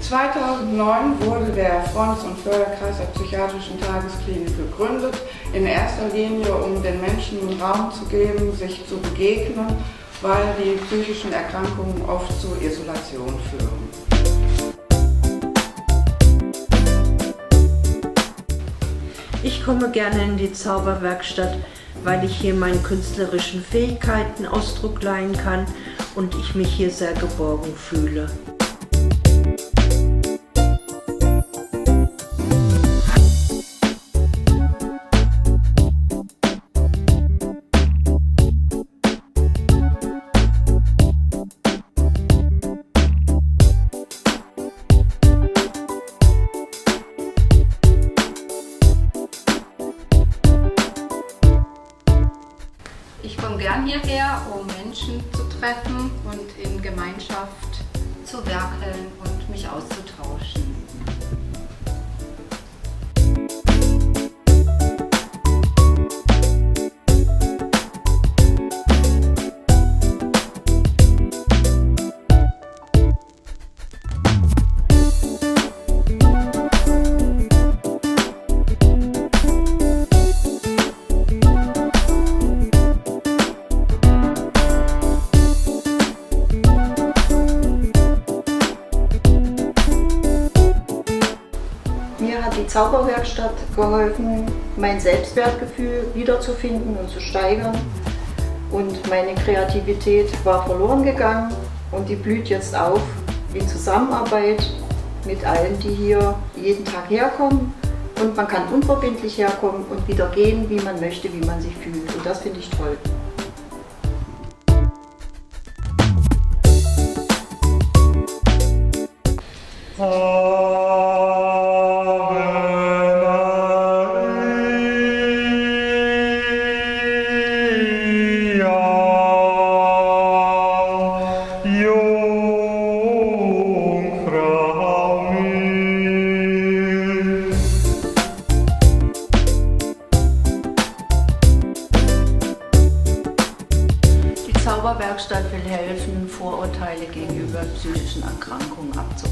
2009 wurde der Freundes- und Förderkreis der Psychiatrischen Tagesklinik gegründet, in erster Linie, um den Menschen Raum zu geben, sich zu begegnen, weil die psychischen Erkrankungen oft zu Isolation führen. Ich komme gerne in die Zauberwerkstatt, weil ich hier meine künstlerischen Fähigkeiten Ausdruck leihen kann und ich mich hier sehr geborgen fühle. Ich komme gern hierher, um Menschen zu treffen und in Gemeinschaft zu werkeln und mich auszutauschen. Mir hat die Zauberwerkstatt geholfen, mein Selbstwertgefühl wiederzufinden und zu steigern. Und meine Kreativität war verloren gegangen und die blüht jetzt auf in Zusammenarbeit mit allen, die hier jeden Tag herkommen. Und man kann unverbindlich herkommen und wieder gehen, wie man möchte, wie man sich fühlt. Und das finde ich toll. Die Zauberwerkstatt will helfen, Vorurteile gegenüber psychischen Erkrankungen abzubauen.